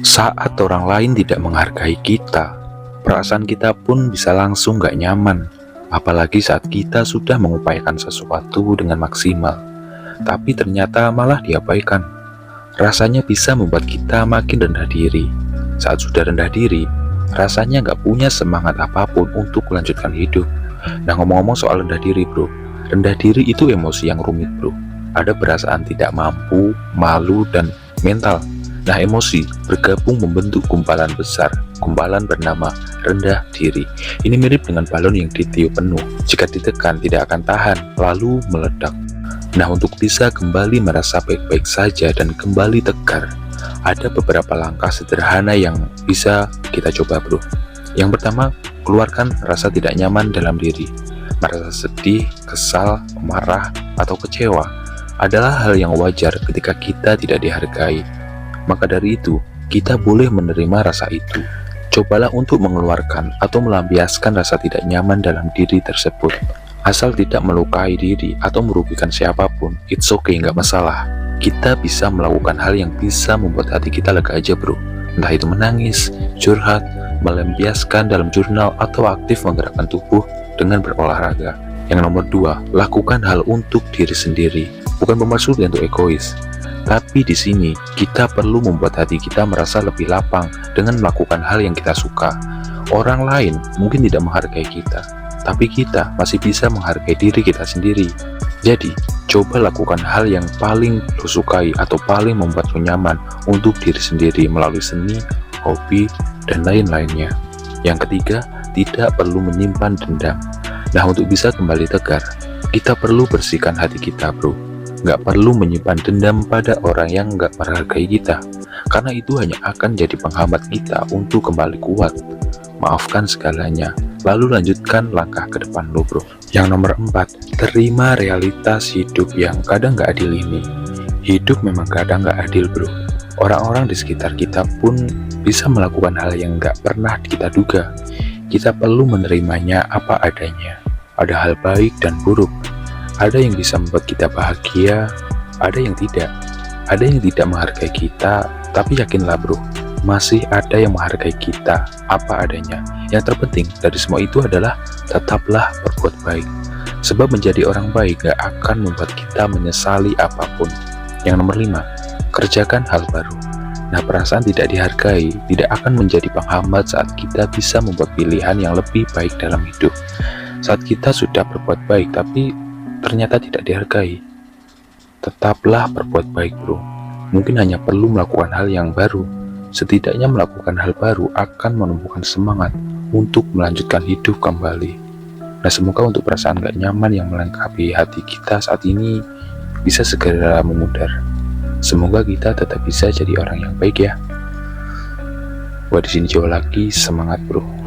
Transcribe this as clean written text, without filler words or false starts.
Saat orang lain tidak menghargai kita, perasaan kita pun bisa langsung gak nyaman. Apalagi saat kita sudah mengupayakan sesuatu dengan maksimal, tapi ternyata malah diabaikan. Rasanya bisa membuat kita makin rendah diri. Saat sudah rendah diri, rasanya gak punya semangat apapun untuk melanjutkan hidup. Nah, ngomong-ngomong soal rendah diri bro, rendah diri itu emosi yang rumit bro. Ada perasaan tidak mampu, malu, dan mental. Nah, emosi bergabung membentuk gumpalan besar, gumpalan bernama rendah diri. Ini mirip dengan balon yang ditiup penuh. Jika ditekan tidak akan tahan, lalu meledak. Nah, untuk bisa kembali merasa baik-baik saja dan kembali tegar, ada beberapa langkah sederhana yang bisa kita coba bro. Yang pertama, keluarkan rasa tidak nyaman dalam diri. Merasa sedih, kesal, marah, atau kecewa adalah hal yang wajar ketika kita tidak dihargai. Maka dari itu, kita boleh menerima rasa itu. Cobalah untuk mengeluarkan atau melampiaskan rasa tidak nyaman dalam diri tersebut. Asal tidak melukai diri atau merugikan siapapun, it's okay, nggak masalah. Kita bisa melakukan hal yang bisa membuat hati kita lega aja bro. Entah itu menangis, curhat, melampiaskan dalam jurnal, atau aktif menggerakkan tubuh dengan berolahraga. Yang nomor 2, lakukan hal untuk diri sendiri. Bukan bermaksud untuk egois. Tapi di sini kita perlu membuat hati kita merasa lebih lapang dengan melakukan hal yang kita suka. Orang lain mungkin tidak menghargai kita, tapi kita masih bisa menghargai diri kita sendiri. Jadi, coba lakukan hal yang paling lo sukai atau paling membuat lo nyaman untuk diri sendiri melalui seni, hobi, dan lain-lainnya. Yang ketiga, tidak perlu menyimpan dendam. Nah, untuk bisa kembali tegar, kita perlu bersihkan hati kita bro. Nggak perlu menyimpan dendam pada orang yang nggak menghargai kita, karena itu hanya akan jadi penghambat kita untuk kembali kuat. Maafkan segalanya, lalu lanjutkan langkah ke depan lo bro. Yang nomor 4, terima realitas hidup yang kadang nggak adil ini. Hidup memang kadang nggak adil bro. Orang-orang di sekitar kita pun bisa melakukan hal yang nggak pernah kita duga. Kita perlu menerimanya apa adanya. Ada hal baik dan buruk. Ada yang bisa membuat kita bahagia, ada yang tidak. Ada yang tidak menghargai kita, tapi yakinlah bro, masih ada yang menghargai kita apa adanya. Yang terpenting dari semua itu adalah tetaplah berbuat baik. Sebab menjadi orang baik gak akan membuat kita menyesali apapun. Yang nomor 5, kerjakan hal baru. Nah, perasaan tidak dihargai tidak akan menjadi penghambat saat kita bisa membuat pilihan yang lebih baik dalam hidup. Saat kita sudah berbuat baik tapi ternyata tidak dihargai, tetaplah berbuat baik bro. Mungkin hanya perlu melakukan hal yang baru. Setidaknya melakukan hal baru akan menumbuhkan semangat untuk melanjutkan hidup kembali. Nah, semoga untuk perasaan gak nyaman yang melengkapi hati kita saat ini bisa segera memudar. Semoga kita tetap bisa jadi orang yang baik ya. Buat di sini jauh lagi, semangat bro.